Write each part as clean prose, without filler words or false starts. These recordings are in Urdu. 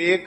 1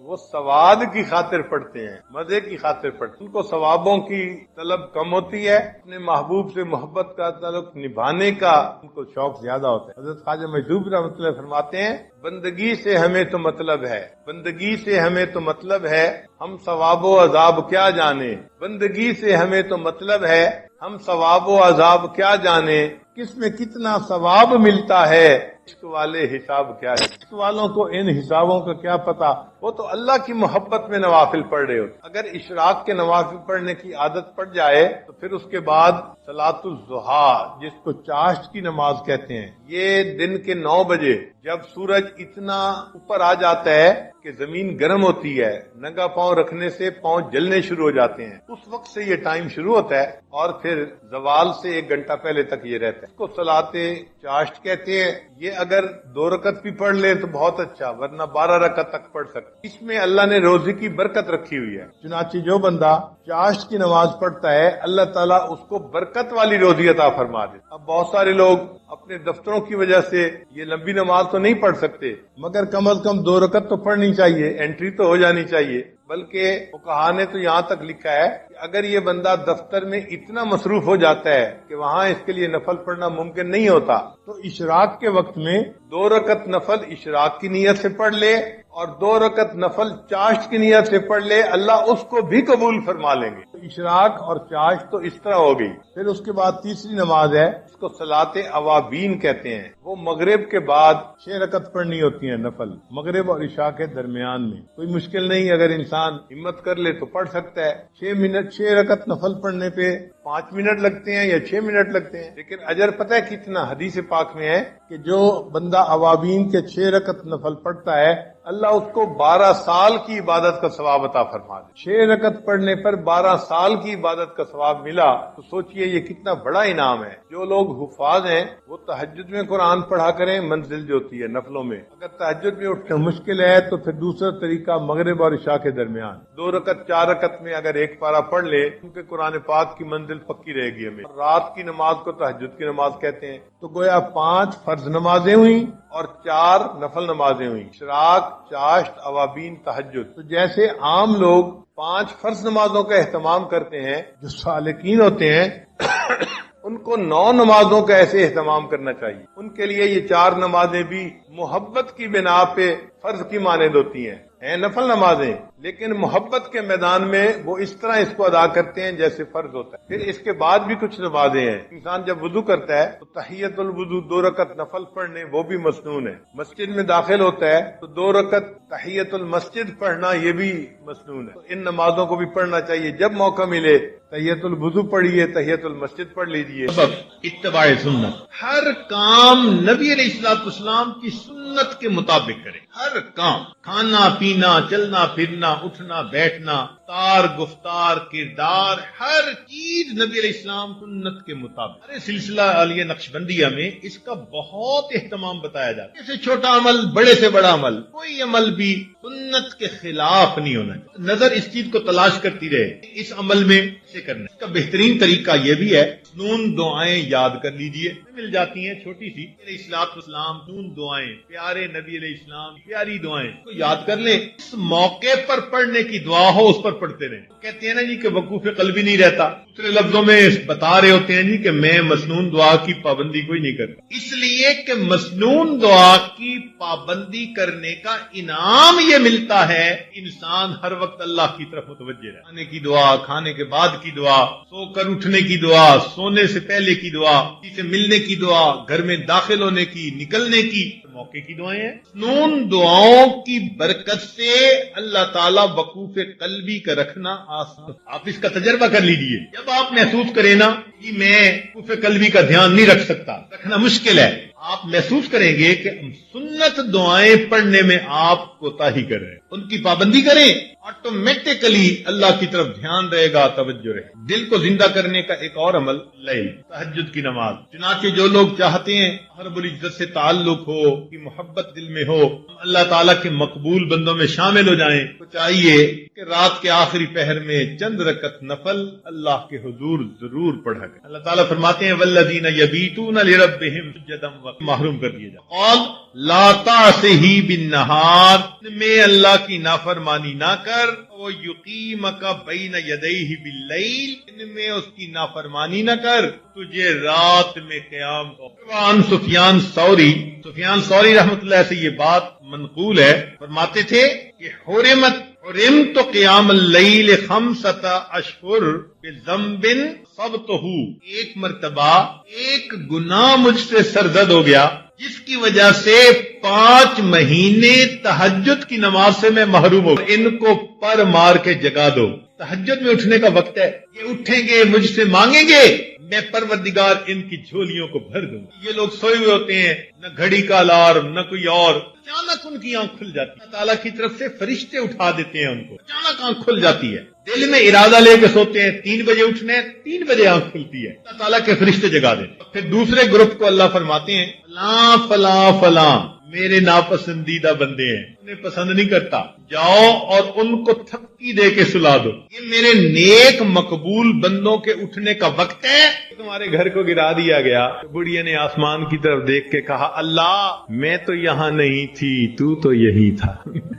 وہ سواد کی خاطر پڑھتے ہیں، مزے کی خاطر پڑھتے ہیں، ان کو ثوابوں کی طلب کم ہوتی ہے، اپنے محبوب سے محبت کا تعلق نبھانے کا ان کو شوق زیادہ ہوتا ہے۔ حضرت خواجہ مجذوب رحمۃ اللہ فرماتے ہیں بندگی سے ہمیں تو مطلب ہے، بندگی سے ہمیں تو مطلب ہے، ہم ثواب و عذاب کیا جانے، بندگی سے ہمیں تو مطلب ہے، ہم ثواب و عذاب کیا جانے، کس میں کتنا ثواب ملتا ہے، عشق والے حساب کیا ہے، عشق والوں کو ان حسابوں کا کیا پتا، وہ تو اللہ کی محبت میں نوافل پڑھ رہے ہوتے۔ اگر اشراق کے نوافل پڑھنے کی عادت پڑ جائے تو پھر اس کے بعد صلاۃ الضحیٰ جس کو چاشت کی نماز کہتے ہیں، یہ دن کے 9 بجے جب سورج اتنا اوپر آ جاتا ہے کہ زمین گرم ہوتی ہے، ننگا پاؤں رکھنے سے پاؤں جلنے شروع ہو جاتے ہیں، اس وقت سے یہ ٹائم شروع ہوتا ہے اور پھر زوال سے 1 گھنٹہ پہلے تک یہ رہتا ہے۔ اس کو صلاۃ چاشت کہتے ہیں۔ یہ اگر 2 رکعت بھی پڑھ لیں تو بہت اچھا، ورنہ 12 رکعت تک پڑھ سکتے۔ اس میں اللہ نے روزے کی برکت رکھی ہوئی ہے، چنانچہ جو بندہ چاشت کی نماز پڑھتا ہے اللہ تعالیٰ اس کو برکت والی روزی عطا فرما دے۔ اب بہت سارے لوگ اپنے دفتروں کی وجہ سے یہ لمبی نماز تو نہیں پڑھ سکتے، مگر کم از کم 2 رکعت تو پڑھنی چاہیے، انٹری تو ہو جانی چاہیے۔ بلکہ فقہا نے تو یہاں تک لکھا ہے کہ اگر یہ بندہ دفتر میں اتنا مصروف ہو جاتا ہے کہ وہاں اس کے لیے نفل پڑھنا ممکن نہیں ہوتا تو اشراق کے وقت میں 2 رکعت نفل اشراق کی نیت سے پڑھ لے اور 2 رکعت نفل چاشت کی نیت سے پڑھ لے، اللہ اس کو بھی قبول فرما لیں گے۔ تو اشراق اور چاشت تو اس طرح ہو گئی۔ پھر اس کے بعد تیسری نماز ہے، اس کو صلاۃ اوابین کہتے ہیں، وہ مغرب کے بعد 6 رکعت پڑھنی ہوتی ہیں نفل، مغرب اور عشاء کے درمیان میں۔ کوئی مشکل نہیں، اگر انسان ہمت کر لے تو پڑھ سکتا ہے۔ 6 رکعت نفل پڑھنے پہ 5 منٹ لگتے ہیں یا 6 منٹ لگتے ہیں، لیکن اجر پتہ ہے کتنا؟ حدیث پاک میں ہے کہ جو بندہ اوابین کے 6 رکعت نفل پڑھتا ہے اللہ اس کو 12 سال کی عبادت کا ثواب عطا فرما دے۔ 6 رکعت پڑھنے پر 12 سال کی عبادت کا ثواب ملا تو سوچئے یہ کتنا بڑا انعام ہے۔ جو لوگ حفاظ ہیں وہ تہجد میں قرآن پڑھا کریں، منزل جو ہوتی ہے نفلوں میں۔ اگر تہجد میں اٹھنا مشکل ہے تو پھر دوسرا طریقہ مغرب اور عشاء کے درمیان 2 رکعت 4 رکعت میں اگر ایک پارہ پڑھ لے کیونکہ قرآن پاک کی منزل پکی رہے گی ہمیں۔ رات کی نماز کو تہجد کی نماز کہتے ہیں۔ تو گویا 5 فرض نمازیں ہوئیں اور 4 نفل نمازیں ہوئیں، اشراق، چاشت، اوابین، تہجد۔ تو جیسے عام لوگ 5 فرض نمازوں کا اہتمام کرتے ہیں، جو سالکین ہوتے ہیں ان کو 9 نمازوں کا ایسے اہتمام کرنا چاہیے۔ ان کے لیے یہ 4 نمازیں بھی محبت کی بنا پہ فرض کی مانند ہوتی ہیں نفل نمازیں، لیکن محبت کے میدان میں وہ اس طرح اس کو ادا کرتے ہیں جیسے فرض ہوتا ہے۔ پھر اس کے بعد بھی کچھ نمازیں ہیں۔ انسان جب وضو کرتا ہے تو تحیت الوضو 2 رکعت نفل پڑھنے وہ بھی مسنون ہے۔ مسجد میں داخل ہوتا ہے تو 2 رکعت تحیت المسجد پڑھنا یہ بھی مسنون ہے۔ تو ان نمازوں کو بھی پڑھنا چاہیے، جب موقع ملے تحیت الوضو پڑھیے، تحیت المسجد پڑھ لیجیے۔ اتباع سنت، ہر کام نبی علیہ الصلوۃ والسلام کی سنت کے مطابق کرے، ہر کام، کھانا پینا، چلنا پھرنا، اٹھنا بیٹھنا، تار گفتار کردار، ہر چیز نبی علیہ السلام سنت کے مطابق۔ ارے سلسلہ عالیہ نقشبندیہ میں اس کا بہت اہتمام بتایا جاتا ہے، جیسے چھوٹا عمل بڑے سے بڑا عمل، کوئی عمل بھی سنت کے خلاف نہیں ہونا چاہیے۔ نظر اس چیز کو تلاش کرتی رہے اس عمل میں سے کرنا۔ اس کا بہترین طریقہ یہ بھی ہے، سنون دعائیں یاد کر لیجئے، مل جاتی ہیں چھوٹی سی، علیہ الصلوۃ والسلام سنون دعائیں، پیارے نبی علیہ السلام پیاری دعائیں کو یاد کر لیں۔ اس موقع پر پڑھنے کی دعا ہو اس پر پڑھتے رہیں۔ کہتے ہیں نا جی کہ وقوف قلبی نہیں رہتا، دوسرے لفظوں میں بتا رہے ہوتے ہیں جی کہ میں مسنون دعا کی پابندی کوئی نہیں کرتا، اس لیے کہ مسنون دعا کی پابندی کرنے کا انعام یہ ملتا ہے انسان ہر وقت اللہ کی طرف متوجہ رہے۔ کھانے کی دعا، کھانے کے بعد کی دعا، سو کر اٹھنے کی دعا، سونے سے پہلے کی دعا، کسی سے ملنے کی دعا، گھر میں داخل ہونے کی، نکلنے کی، موقع کی دعائیں ہیں۔ مسنون دعاؤں کی برکت سے اللہ تعالیٰ وقوف قلبی کا رکھنا آسان۔ آپ اس کا تجربہ کر لیجئے، جب آپ محسوس کریں نا کہ میں وقوف قلبی کا دھیان نہیں رکھ سکتا، رکھنا مشکل ہے، آپ محسوس کریں گے کہ سنت دعائیں پڑھنے میں آپ کوتاہی کر رہے ہیں، ان کی پابندی کریں آٹومیٹکلی اللہ کی طرف دھیان رہے گا، توجہ رہے گا۔ دل کو زندہ کرنے کا ایک اور عمل لیل، تہجد کی نماز۔ چنانچہ جو لوگ چاہتے ہیں رب العزت سے تعلق ہو، کی محبت دل میں ہو، اللہ تعالیٰ کے مقبول بندوں میں شامل ہو جائیں، تو چاہیے کہ رات کے آخری پہر میں چند رکعت نفل اللہ کے حضور ضرور پڑھا کریں۔ اللہ تعالیٰ فرماتے ہیں والذین یبیتون لربہم سجدا محروم کر دیے جائے۔ قال لا تعصہ بالنہار، میں اللہ کی نافرمانی نہ کر، وہ یقیمک بین یدیہ باللیل، ان میں اس کی نافرمانی نہ کر، تجھے رات میں قیام کو۔ عن سفیان ثوری رحمۃ اللہ سے یہ بات منقول ہے، فرماتے تھے کہ حرمت قیام اللیل 5 اشہر بذنب صبتہ، ایک مرتبہ ایک گناہ مجھ سے سرزد ہو گیا جس کی وجہ سے 5 مہینے تہجد کی نماز سے میں محروم ہوں۔ ان کو پر مار کے جگا دو، تہجد میں اٹھنے کا وقت ہے، یہ اٹھیں گے مجھ سے مانگیں گے، میں پروردگار ان کی جھولیوں کو بھر دوں گا۔ یہ لوگ سوئے ہوئے ہوتے ہیں، نہ گھڑی کا الارم نہ کوئی اور، اچانک ان کی آنکھ کھل جاتی ہے، اللہ تعالیٰ کی طرف سے فرشتے اٹھا دیتے ہیں ان کو، اچانک آنکھ کھل جاتی ہے، دل میں ارادہ لے کے سوتے ہیں 3 بجے اٹھنے، 3 بجے آنکھ کھلتی ہے، اللہ تعالیٰ کے فرشتے جگا دیتے ہیں۔ پھر دوسرے گروپ کو اللہ فرماتے ہیں فلاں فلاں فلاں میرے ناپسندیدہ بندے ہیں، انہیں پسند نہیں کرتا، جاؤ اور ان کو تھپکی دے کے سلا دو، یہ میرے نیک مقبول بندوں کے اٹھنے کا وقت ہے۔ تمہارے گھر کو گرا دیا گیا، بڑھیا نے آسمان کی طرف دیکھ کے کہا اللہ میں تو یہاں نہیں تھی، تو تو یہی تھا،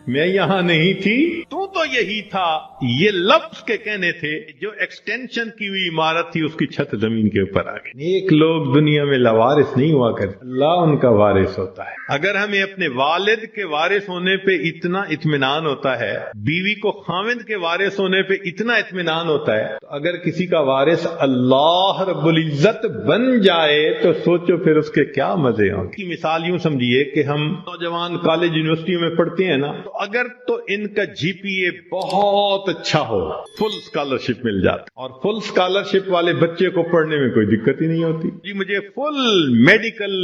میں یہاں نہیں تھی، تو تو یہی تھا، یہ لفظ کے کہنے تھے۔ جو ایکسٹینشن کی ہوئی عمارت تھی اس کی چھت زمین کے اوپر آ گئی۔ نیک لوگ دنیا میں لوارث نہیں ہوا کرتے، اللہ ان کا وارث ہوتا ہے۔ اگر ہمیں اپنے والد کے وارث ہونے پہ اتنا اطمینان ہوتا ہے، بیوی کو خاوند کے وارث ہونے پہ اتنا اطمینان ہوتا ہے، تو اگر کسی کا وارث اللہ رب العزت بن جائے تو سوچو پھر اس کے کیا مزے ہوں۔ کی مثال یوں سمجھیے کہ ہم نوجوان کالج یونیورسٹیوں میں پڑھتے ہیں نا، تو اگر تو ان کا جی پی اے بہت اچھا ہو، فل اسکالرشپ مل جاتی، اور فل اسکالرشپ والے بچے کو پڑھنے میں کوئی دقت ہی نہیں ہوتی، جی مجھے فل میڈیکل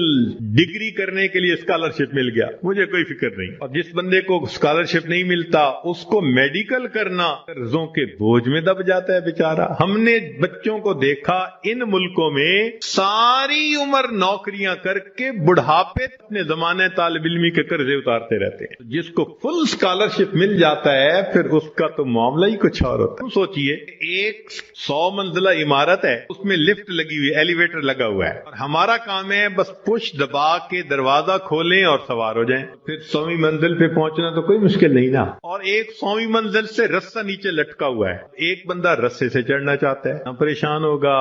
ڈگری کرنے کے لیے اسکالرشپ مل گیا، مجھے کوئی فکر نہیں۔ اور جس بندے کو اسکالرشپ نہیں ملتا اس کو میڈیکل کرنا قرضوں کے بوجھ میں دب جاتا ہے بیچارہ۔ ہم نے بچوں کو دیکھا ان ملکوں میں ساری عمر نوکریاں کر کے بڑھاپے اپنے زمانے طالب علمی کے قرضے اتارتے رہتے ہیں۔ جس کو فل اسکالرشپ مل جاتا ہے پھر اس کا تو معاملہ ہی کچھ اور ہوتا ہے۔ سوچئے ایک 100 منزلہ عمارت ہے، اس میں لفٹ لگی ہوئی، ایلیویٹر لگا ہوا ہے، اور ہمارا کام ہے بس پش دبا کے دروازہ کھولیں اور سوار ہو جائیں۔ پھر 100ویں منزل پہ پہنچنا تو کوئی مشکل نہیں نا۔ اور ایک 100ویں منزل سے رسہ نیچے لٹکا ہوا ہے، ایک بندہ رسے سے چڑھنا چاہتا ہے، پریشان ہوگا،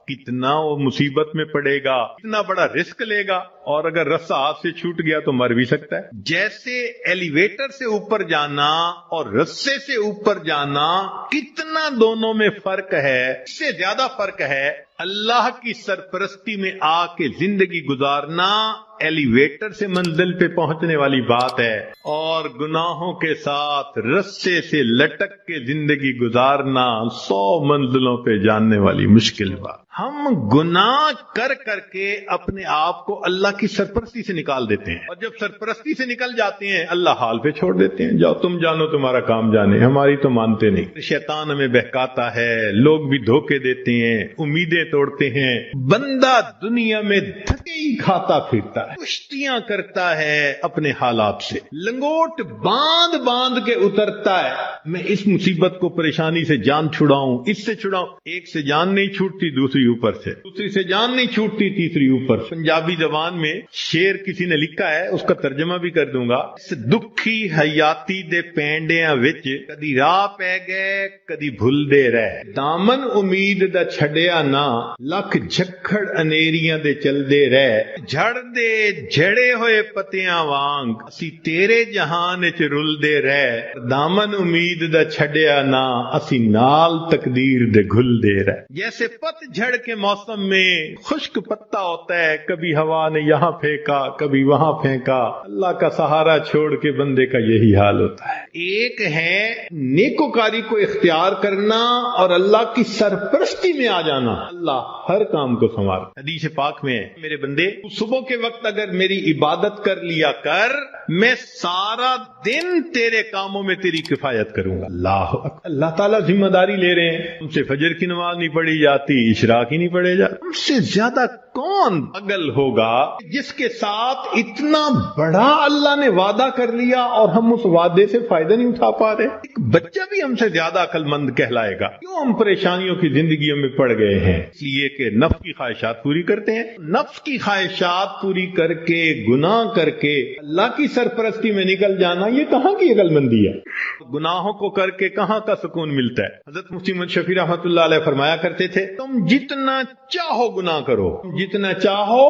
کتنا وہ مصیبت میں پڑے گا، کتنا بڑا رسک لے گا، اور اگر رسہ ہاتھ سے چھوٹ گیا تو مر بھی سکتا ہے۔ جیسے ایلیویٹر سے اوپر جانا اور رسے سے اوپر جانا کتنا دونوں میں فرق ہے، اس سے زیادہ فرق ہے اللہ کی سرپرستی میں آ کے زندگی گزارنا ایلیویٹر سے منزل پہ پہنچنے والی بات ہے، اور گناہوں کے ساتھ رسے سے لٹک کے زندگی گزارنا 100 منزلوں پہ جاننے والی مشکل بات۔ ہم گناہ کر کر کے اپنے آپ کو اللہ کی سرپرستی سے نکال دیتے ہیں، اور جب سرپرستی سے نکل جاتے ہیں اللہ حال پہ چھوڑ دیتے ہیں، جاؤ تم جانو تمہارا کام جانے، ہماری تو مانتے نہیں۔ شیطان ہمیں بہکاتا ہے، لوگ بھی دھوکے دیتے ہیں، امیدیں توڑتے ہیں، بندہ دنیا میں دھکے ہی کھاتا پھرتا ہے، کشتیاں کرتا ہے اپنے حالات سے، لنگوٹ باندھ باندھ کے اترتا ہے، میں اس مصیبت کو پریشانی سے جان چھڑاؤں، اس سے چھڑاؤں، ایک سے جان نہیں چھوٹتی دوسری اوپر سے، دوسری سے جان نہیں چھوٹتی تیسری اوپر۔ پنجابی زبان میں شعر کسی نے لکھا ہے، اس کا ترجمہ بھی کر دوں گا۔ اس دکھی حیاتی دے پینڈیاں وچ کدی راہ پہ گئے کدی بھلدے رہ، دامن امید دا چھڈیا نہ لکھ جھکڑ انیریاں دے چلدے رہ، جھڑ دے جھڑے ہوئے پتیاں وانگ اسی تیرے جہان وچ رلدے رہ، دامن امید دا چھڈیا نہ اسی نال تقدیر دے گھلدے رہ۔ جیسے پت جھڑ کے موسم میں خشک پتا ہوتا ہے، کبھی ہوا نے یہاں پھینکا کبھی وہاں پھینکا، اللہ کا سہارا چھوڑ کے بندے کا یہی حال ہوتا ہے۔ ایک ہے نیکوکاری کو اختیار کرنا اور اللہ کی سرپرستی میں آ جانا، اللہ ہر کام کو سنوار۔ حدیث پاک میں ہے میرے بندے صبح کے وقت اگر میری عبادت کر لیا کر، میں سارا دن تیرے کاموں میں تیری کفایت کروں گا۔ اللہ تعالیٰ ذمہ داری لے رہے ہیں، ہم سے فجر کی نماز نہیں پڑھی جاتی، اشراق ہی نہیں پڑھے جاتے۔ ہم سے زیادہ کون پاگل ہوگا جس کے ساتھ اتنا بڑا اللہ نے وعدہ کر لیا اور ہم اس وعدے سے فائدہ نہیں اٹھا پا رہے؟ ایک بچہ بھی ہم سے زیادہ عقل مند کہلائے گا۔ کیوں ہم پریشانیوں کی زندگیوں میں پڑ گئے ہیں؟ اس لیے کہ نفس کی خواہشات پوری کرتے ہیں، نفس کی خواہشات پوری کر کے گناہ کر کے اللہ کی سرپرستی میں نکل جانا، یہ کہاں کی عقل مندی ہے؟ گناہوں کو کر کے کہاں کا سکون ملتا ہے؟ حضرت مفتی محمد شفیع رحمۃ اللہ علیہ فرمایا کرتے تھے، تم جتنا چاہو گناہ کرو، جتنا چاہو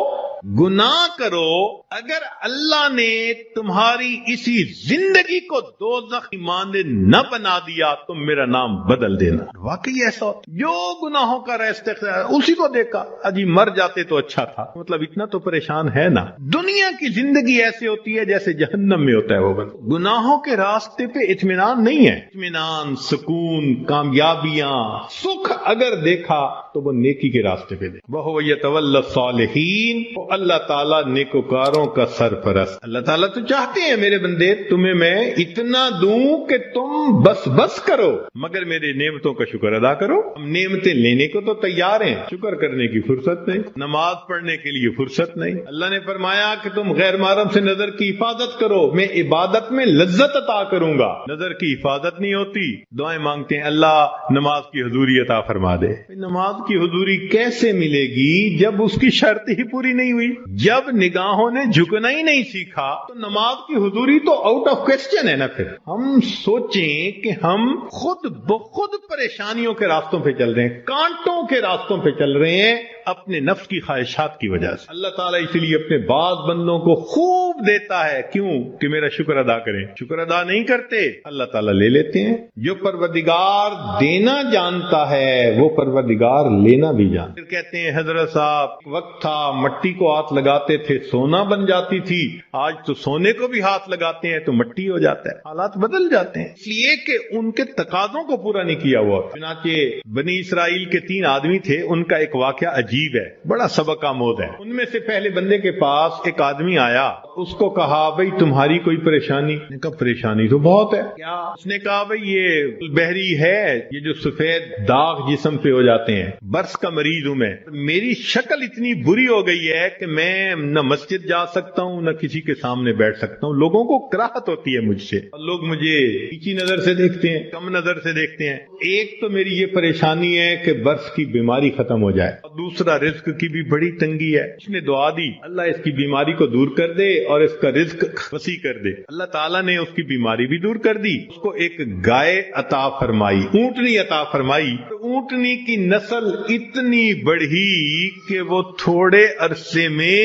گناہ کرو، اگر اللہ نے تمہاری اسی زندگی کو دوزخ کی مانند نہ بنا دیا تو میرا نام بدل دینا۔ واقعی ایسا ہوتا، جو گناہوں کا راستہ اسی کو دیکھا، اجی مر جاتے تو اچھا تھا، مطلب اتنا تو پریشان ہے نا۔ دنیا کی زندگی ایسی ہوتی ہے جیسے جہنم میں ہوتا ہے وہ بندہ۔ گناہوں کے راستے پہ اطمینان نہیں ہے، اطمینان، سکون، کامیابیاں، سکھ اگر دیکھا تو وہ نیکی کے راستے پہ دیکھا۔ وَهُوَ يَتَوَلَّى الصَّالِحِينَ، اللہ تعالیٰ نیکوکاروں کا سرپرست۔ اللہ تعالیٰ تو چاہتے ہیں میرے بندے تمہیں میں اتنا دوں کہ تم بس کرو، مگر میرے نعمتوں کا شکر ادا کرو۔ ہم نعمتیں لینے کو تو تیار ہیں، شکر کرنے کی فرصت نہیں، نماز پڑھنے کے لیے فرصت نہیں۔ اللہ نے فرمایا کہ تم غیر محرم سے نظر کی حفاظت کرو، میں عبادت میں لذت عطا کروں گا۔ نظر کی حفاظت نہیں ہوتی، دعائیں مانگتے ہیں اللہ نماز کی حضوری عطا فرما دے۔ نماز کی حضوری کیسے ملے گی جب اس کی شرط ہی پوری نہیں ہوئی؟ جب نگاہوں نے جھکنا ہی نہیں سیکھا تو نماز کی حضوری تو آؤٹ آف کوسچن ہے نا۔ پھر ہم سوچیں کہ ہم خود بخود پریشانیوں کے راستوں پہ چل رہے ہیں، کانٹوں کے راستوں پہ چل رہے ہیں اپنے نفس کی خواہشات کی وجہ سے۔ اللہ تعالیٰ اسی لیے اپنے بعض بندوں کو خوب دیتا ہے، کیوں کہ میرا شکر ادا کریں۔ شکر ادا نہیں کرتے، اللہ تعالیٰ لے لیتے ہیں۔ جو پروردگار دینا جانتا ہے وہ پروردگار لینا بھی جانتا۔ پھر کہتے ہیں حضرت صاحب وقت تھا مٹی کو ہاتھ لگاتے تھے سونا بن جاتی تھی، آج تو سونے کو بھی ہاتھ لگاتے ہیں تو مٹی ہو جاتا ہے۔ حالات بدل جاتے ہیں اس لیے کہ ان کے تقاضوں کو پورا نہیں کیا ہوا۔ چنانچہ بنی اسرائیل کے 3 آدمی تھے، ان کا ایک واقعہ عجیب ہے، بڑا سبق آموز ہے۔ ان میں سے پہلے بندے کے پاس ایک آدمی آیا، اس کو کہا بھئی تمہاری کوئی پریشانی؟ نے کہا پریشانی تو بہت ہے۔ کیا؟ اس نے کہا بھئی یہ بحری ہے، یہ جو سفید داغ جسم پہ ہو جاتے ہیں، برس کا مریض ہوں میں، میری شکل اتنی بری ہو گئی ہے کہ میں نہ مسجد جا سکتا ہوں نہ کسی کے سامنے بیٹھ سکتا ہوں، لوگوں کو کراہت ہوتی ہے مجھ سے، لوگ مجھے نیچی نظر سے دیکھتے ہیں، کم نظر سے دیکھتے ہیں۔ ایک تو میری یہ پریشانی ہے کہ برس کی بیماری ختم ہو جائے، اور دوسرا رزق کی بھی بڑی تنگی ہے۔ اس نے دعا دی اللہ اس کی بیماری کو دور کر دے اور اس کا رزق وسیع کر دے۔ اللہ تعالیٰ نے اس کی بیماری بھی دور کر دی، اس کو ایک گائے عطا فرمائی، اونٹنی عطا فرمائی۔ اونٹنی کی نسل اتنی بڑھی کہ وہ تھوڑے عرصے میں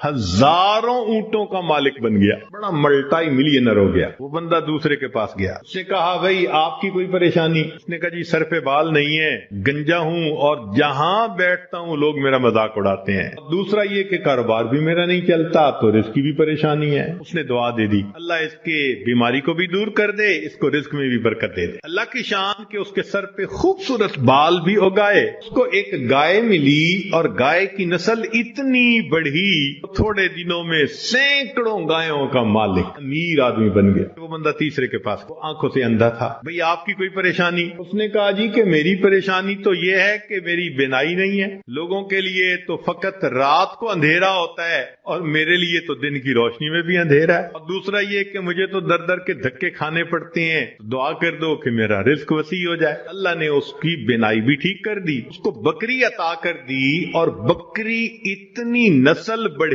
ہزاروں اونٹوں کا مالک بن گیا، بڑا ملٹائی ملینر ہو گیا۔ وہ بندہ دوسرے کے پاس گیا، اس نے کہا بھئی آپ کی کوئی پریشانی؟ اس نے کہا جی سر پہ بال نہیں ہے، گنجا ہوں اور جہاں بیٹھتا ہوں لوگ میرا مذاق اڑاتے ہیں، دوسرا یہ کہ کاروبار بھی میرا نہیں چلتا تو رزق کی بھی پریشانی ہے۔ اس نے دعا دے دی اللہ اس کے بیماری کو بھی دور کر دے، اس کو رزق میں بھی برکت دے دے۔ اللہ کی شان کہ اس کے سر پہ خوبصورت بال بھی اگائے، اس کو ایک گائے ملی اور گائے کی نسل اتنی بڑھی تھوڑے دنوں میں سینکڑوں گایوں کا مالک، امیر آدمی بن گیا۔ وہ بندہ تیسرے کے پاس، وہ آنکھوں سے اندھا تھا، بھئی آپ کی کوئی پریشانی؟ اس نے کہا جی کہ میری پریشانی تو یہ ہے کہ میری بینائی نہیں ہے، لوگوں کے لیے تو فقط رات کو اندھیرا ہوتا ہے اور میرے لیے تو دن کی روشنی میں بھی اندھیرا ہے، اور دوسرا یہ کہ مجھے تو در در کے دھکے کھانے پڑتے ہیں، دعا کر دو کہ میرا رزق وسیع ہو جائے۔ اللہ نے اس کی بینائی بھی ٹھیک کر دی، اس کو بکری عطا کر دی، اور بکری اتنی نسل بڑھی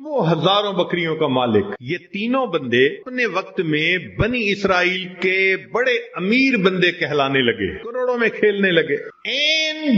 وہ ہزاروں بکریوں کا مالک۔ یہ تینوں بندے اپنے وقت میں بنی اسرائیل کے بڑے امیر بندے کہلانے لگے، کروڑوں میں کھیلنے لگے۔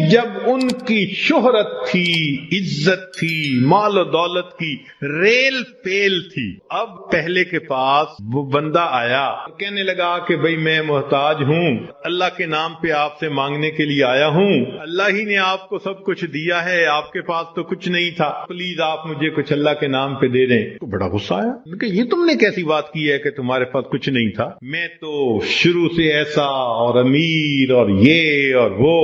جب ان کی شہرت تھی، عزت تھی، مال و دولت کی ریل پہ کھیل تھی. اب پہلے کے پاس وہ بندہ آیا اور کہنے لگا کہ بھئی میں محتاج ہوں, اللہ کے نام پہ آپ سے مانگنے کے لیے آیا ہوں, اللہ ہی نے آپ کو سب کچھ دیا ہے, آپ کے پاس تو کچھ نہیں تھا, پلیز آپ مجھے کچھ اللہ کے نام پہ دے دیں. تو بڑا غصہ آیا کہ یہ تم نے کیسی بات کی ہے کہ تمہارے پاس کچھ نہیں تھا, میں تو شروع سے ایسا اور امیر اور یہ اور وہ,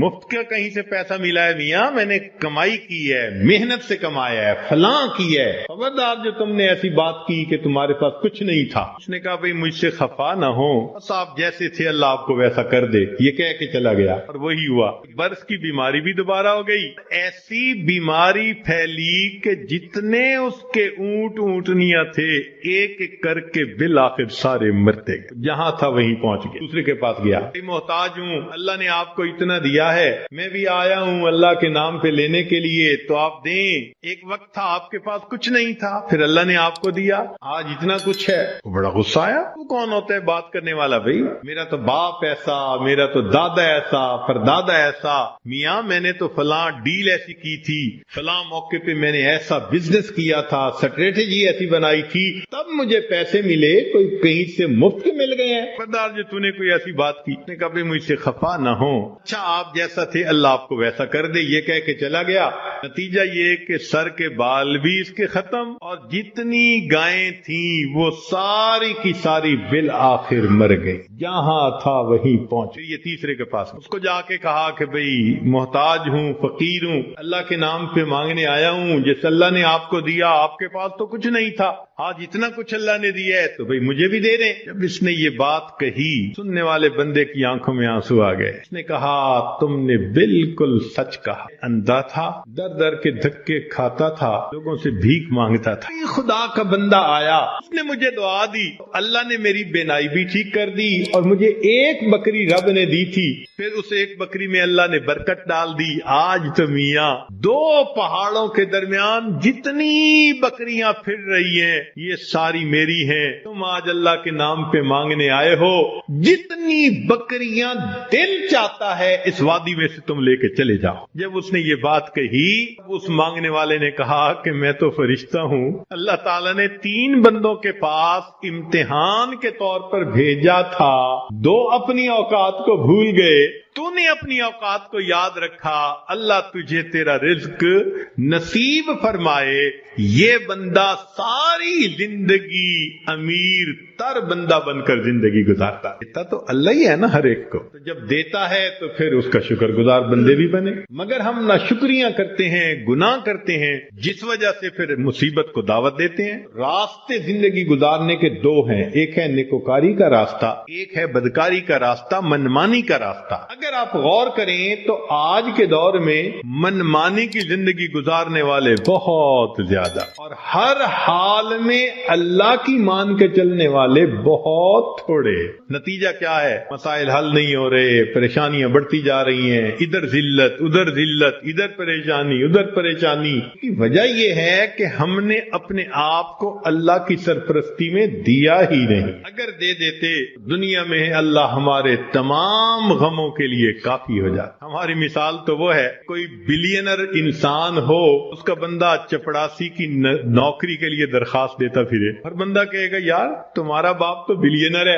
مفت کا کہیں سے پیسہ ملا ہے میاں, میں نے کمائی کی ہے, محنت سے کمایا ہے, فلاں کی ہے, خبردار جو تم نے ایسی بات کی کہ تمہارے پاس کچھ نہیں تھا. اس نے کہا بھئی مجھ سے خفا نہ ہو, بس آپ جیسے تھے اللہ آپ کو ویسا کر دے. یہ کہہ کے چلا گیا اور وہی ہوا. برس کی بیماری بھی دوبارہ ہو گئی. ایسی بیماری پھیلی کہ جتنے اس کے اونٹ اونٹنیاں تھے ایک ایک کر کے بالآخر سارے مرتے گئے. جہاں تھا وہیں پہنچ گیا. دوسرے کے پاس گیا, محتاج ہوں, اللہ نے آپ کو اتنا دیا ہے, میں بھی آیا ہوں اللہ کے نام پہ لینے کے لیے, تو آپ دیں. ایک وقت تھا آپ کے پاس کچھ نہیں تھا, پھر اللہ نے آپ کو دیا, آج اتنا کچھ ہے. بڑا غصہ آیا. تو کون ہوتا ہے بات کرنے والا؟ بھائی میرا تو باپ ایسا, میرا تو دادا ایسا, پردادا ایسا, میاں میں نے تو فلاں ڈیل ایسی کی تھی, فلاں موقع پہ میں نے ایسا بزنس کیا تھا, اسٹریٹجی ایسی بنائی تھی, تب مجھے پیسے ملے, کوئی کہیں سے مفت کے مل گئے ہیں. خبردار جو تو نے کوئی ایسی بات کی. نے کہا مجھ سے خفا نہ ہو, اچھا آپ جیسا تھے اللہ آپ کو ویسا کر دے. یہ کہہ کے چلا گیا. نتیجہ یہ کہ سر کے بال بھی اس کے ختم, اور جتنی گائیں تھیں وہ ساری کی ساری بالآخر مر گئی. جہاں تھا وہیں پہنچ. یہ تیسرے کے پاس اس کو جا کے کہا کہ بھئی محتاج ہوں, فقیر ہوں, اللہ کے نام پہ مانگنے آیا ہوں, جس اللہ نے آپ کو دیا آپ کے پاس تو کچھ نہیں تھا, آج اتنا کچھ اللہ نے دیا ہے تو بھئی مجھے بھی دے دیں. جب اس نے یہ بات کہی سننے والے بندے کی آنکھوں میں آنسو آ گئے. اس نے کہا تم نے بالکل سچ کہا. اندھا تھا, در در کے دھکے کھاتا تھا, لوگوں سے بھیک مانگتا تھا. یہ خدا کا بندہ آیا, اس نے مجھے دعا دی, اللہ نے میری بینائی بھی ٹھیک کر دی, اور مجھے ایک بکری رب نے دی تھی, پھر اس ایک بکری میں اللہ نے برکت ڈال دی. آج تو میاں دو پہاڑوں کے درمیان جتنی بکریاں پھر رہی ہیں یہ ساری میری ہیں. تم آج اللہ کے نام پہ مانگنے آئے ہو, جتنی بکریاں دل چاہتا ہے اس وادی میں سے تم لے کے چلے جاؤ. جب اس نے یہ بات کہی, اس مانگنے والے نے کہا کہ میں تو فرشتہ ہوں, اللہ تعالیٰ نے 3 بندوں کے پاس امتحان کے طور پر بھیجا تھا, 2 اپنی اوقات کو بھول گئے, تو نے اپنی اوقات کو یاد رکھا, اللہ تجھے تیرا رزق نصیب فرمائے. یہ بندہ ساری زندگی امیر تر بندہ بن کر زندگی گزارتا. دیتا تو اللہ ہی ہے نا ہر ایک کو, تو جب دیتا ہے تو پھر اس کا شکر گزار بندے بھی بنے. مگر ہم ناشکریاں کرتے ہیں, گناہ کرتے ہیں, جس وجہ سے پھر مصیبت کو دعوت دیتے ہیں. راستے زندگی گزارنے کے 2 ہیں, ایک ہے نیکوکاری کا راستہ, ایک ہے بدکاری کا راستہ, منمانی کا راستہ. اگر آپ غور کریں تو آج کے دور میں منمانی کی زندگی گزارنے والے بہت زیادہ, اور ہر حال میں اللہ کی مان کے چلنے والے بہت تھوڑے. نتیجہ کیا ہے؟ مسائل حل نہیں ہو رہے, پریشانیاں بڑھتی جا رہی ہیں, ادھر ذلت ادھر ذلت, ادھر پریشانی ادھر پریشانی. کی وجہ یہ ہے کہ ہم نے اپنے آپ کو اللہ کی سرپرستی میں دیا ہی نہیں. اگر دے دیتے دنیا میں اللہ ہمارے تمام غموں کے لیے کافی ہو جاتا. ہماری مثال تو وہ ہے, کوئی بلینر انسان ہو, اس کا بندہ چپڑاسی کی نوکری کے لیے درخواست دیتا پھرے, ہر بندہ کہے گا یار تمہارا باپ تو بلینر ہے,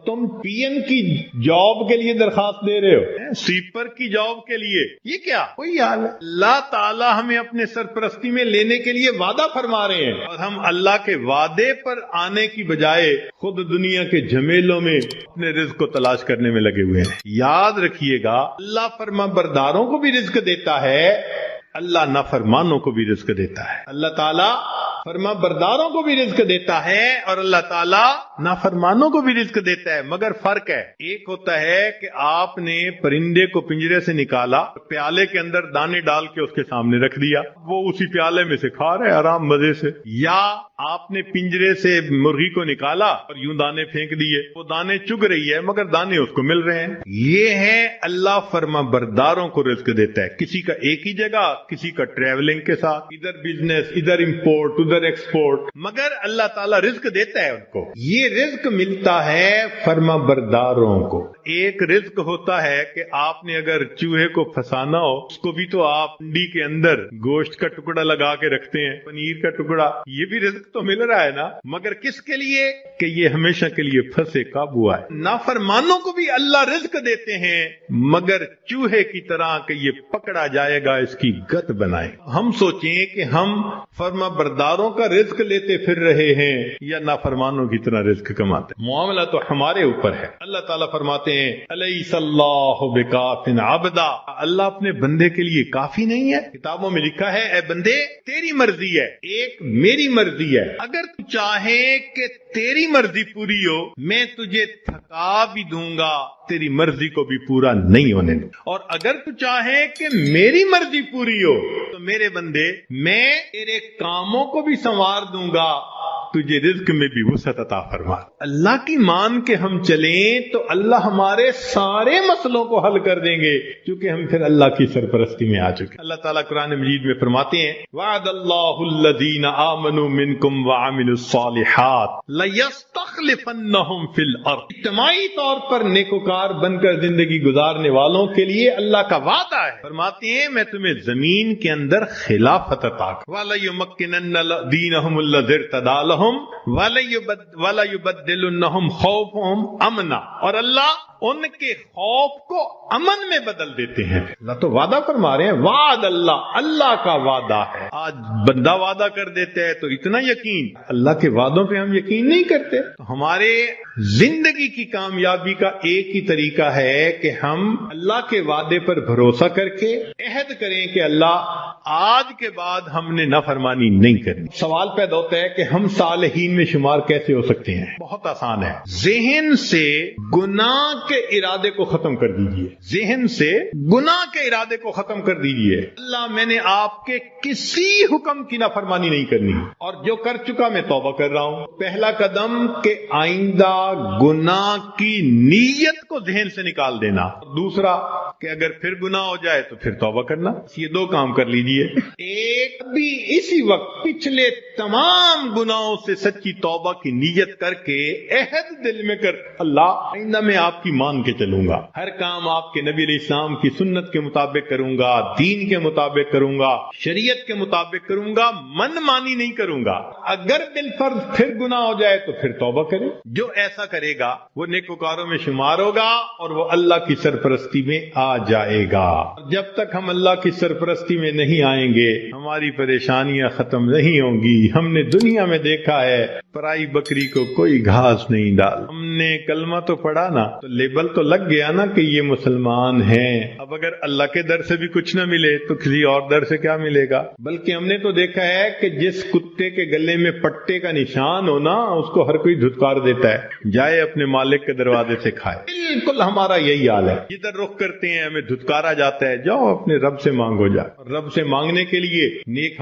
تم پی این کی جاب کے لیے درخواست دے رہے ہو, سویپر کی جاب کے لیے, یہ کیا کوئی حال ہے؟ اللہ تعالیٰ ہمیں اپنے سرپرستی میں لینے کے لیے وعدہ فرما رہے ہیں, اور ہم اللہ کے وعدے پر آنے کی بجائے خود دنیا کے جھمیلوں میں اپنے رزق کو تلاش کرنے میں لگے ہوئے ہیں. یاد رکھیے گا اللہ فرما برداروں کو بھی رزق دیتا ہے, اللہ نافرمانوں کو بھی رزق دیتا ہے. اللہ تعالیٰ فرما برداروں کو بھی رزق دیتا ہے اور اللہ تعالیٰ نافرمانوں کو بھی رزق دیتا ہے. مگر فرق ہے, ایک ہوتا ہے کہ آپ نے پرندے کو پنجرے سے نکالا, پیالے کے اندر دانے ڈال کے اس کے سامنے رکھ دیا, وہ اسی پیالے میں سے کھا رہے آرام مزے سے, یا آپ نے پنجرے سے مرغی کو نکالا اور یوں دانے پھینک دیے, وہ دانے چگ رہی ہے مگر دانے اس کو مل رہے ہیں. یہ ہے اللہ فرما برداروں کو رزق دیتا ہے, کسی کا ایک ہی جگہ, کسی کا ٹریولنگ کے ساتھ, ادھر بزنس ادھر امپورٹ ادھر ایکسپورٹ, مگر اللہ تعالیٰ رزق دیتا ہے ان کو. یہ یہ رزق ملتا ہے فرما برداروں کو. ایک رزق ہوتا ہے کہ آپ نے اگر چوہے کو پھنسانا ہو، اس کو بھی تو آپ ہنڈی کے اندر گوشت کا ٹکڑا لگا کے رکھتے ہیں، پنیر کا ٹکڑا. یہ بھی رزق تو مل رہا ہے نا، مگر کس کے لیے؟ کہ یہ ہمیشہ کے لیے پھنسے قابو آئے. نافرمانوں کو بھی اللہ رزق دیتے ہیں مگر چوہے کی طرح کہ یہ پکڑا جائے گا، اس کی گت بنائے. ہم سوچیں کہ ہم فرما برداروں کا رزق لیتے پھر رہے ہیں یا نافرمانوں کی طرح رزق کماتے. معاملہ تو ہمارے اوپر ہے. اللہ تعالیٰ فرماتے ہیں الیس اللہ بکاف عبدا، اللہ اپنے بندے کے لیے کافی نہیں ہے؟ کتابوں میں لکھا ہے اے بندے تیری مرضی ہے، ایک میری مرضی ہے. اگر تو چاہے کہ تیری مرضی پوری ہو، میں تجھے تھکا بھی دوں گا، تیری مرضی کو بھی پورا نہیں ہونے دوں. اور اگر تو چاہے کہ میری مرضی پوری ہو تو میرے بندے میں تیرے کاموں کو بھی سنوار دوں گا، تجھے رزق میں بھی وسعت عطا فرما. اللہ کی مان کے ہم چلیں تو اللہ ہمارے سارے مسئلوں کو حل کر دیں گے، کیونکہ ہم پھر اللہ کی سرپرستی میں آ چکے. اللہ تعالیٰ قرآن مجید میں فرماتے ہیں وعد اللہ الذین آمنوا منکم وعملوا الصالحات لیستخلفنہم فی الارض. اجتماعی طور پر نیکوکار بن کر زندگی گزارنے والوں کے لیے اللہ کا وعدہ ہے. فرماتے ہیں میں تمہیں زمین کے اندر خلافت عطا کروں. وَلَيُمَكِّنَنَّ دِينَهُمُ الَّذِي ارْتَضَىٰ لَهُمْ وَلَيُبَدِّلُنَّهُمْ خَوْفَهُمْ أَمْنًا، اور اللہ ان کے خوف کو امن میں بدل دیتے ہیں. اللہ تو وعدہ فرما رہے ہیں، وعد اللہ کا وعدہ ہے. آج بندہ وعدہ کر دیتا ہے تو اتنا یقین، اللہ کے وعدوں پہ ہم یقین نہیں کرتے. تو ہمارے زندگی کی کامیابی کا ایک ہی طریقہ ہے کہ ہم اللہ کے وعدے پر بھروسہ کر کے عہد کریں کہ اللہ آج کے بعد ہم نے نافرمانی نہیں کرنی. سوال پیدا ہوتا ہے کہ ہم صالحین میں شمار کیسے ہو سکتے ہیں؟ بہت آسان ہے. ذہن سے گناہ کے ارادے کو ختم کر دیجئے. ذہن سے گناہ کے ارادے کو ختم کر دیجئے. اللہ میں نے آپ کے کسی حکم کی نافرمانی نہیں کرنی، اور جو کر چکا میں توبہ کر رہا ہوں. پہلا قدم کہ آئندہ گناہ کی نیت کو ذہن سے نکال دینا. دوسرا کہ اگر پھر گناہ ہو جائے تو پھر توبہ کرنا. یہ دو کام کر لیجئے. ایک بھی اسی وقت پچھلے تمام گناہوں سے سچی توبہ کی نیت کر کے عہد دل میں کر، اللہ آئندہ میں آپ کی مان کے چلوں گا، ہر کام آپ کے نبی علیہ السلام کی سنت کے مطابق کروں گا، دین کے مطابق کروں گا، شریعت کے مطابق کروں گا، من مانی نہیں کروں گا. اگر بالفرض پھر گناہ ہو جائے تو پھر توبہ کرے. جو ایسا کرے گا وہ نیکوکاروں میں شمار ہوگا اور وہ اللہ کی سرپرستی میں آ جائے گا. جب تک ہم اللہ کی سرپرستی میں نہیں آئیں گے ہماری پریشانیاں ختم نہیں ہوں گی. ہم نے دنیا میں دیکھا ہے پرائی بکری کو کوئی گھاس نہیں ڈال. ہم نے کلمہ تو پڑھا نا تو لیبل تو لگ گیا نا کہ یہ مسلمان ہیں. اب اگر اللہ کے در سے بھی کچھ نہ ملے تو کسی اور در سے کیا ملے گا؟ بلکہ ہم نے تو دیکھا ہے کہ جس کتے کے گلے میں پٹے کا نشان ہو نا اس کو ہر کوئی دھتکار دیتا ہے، جائے اپنے مالک کے دروازے سے کھائے. بالکل ہمارا یہی حال ہے. جدھر رخ کرتے ہیں ہمیں دھتکارا جاتا ہے، جاؤ اپنے رب سے مانگو. جا رب سے مانگنے کے لیے نیک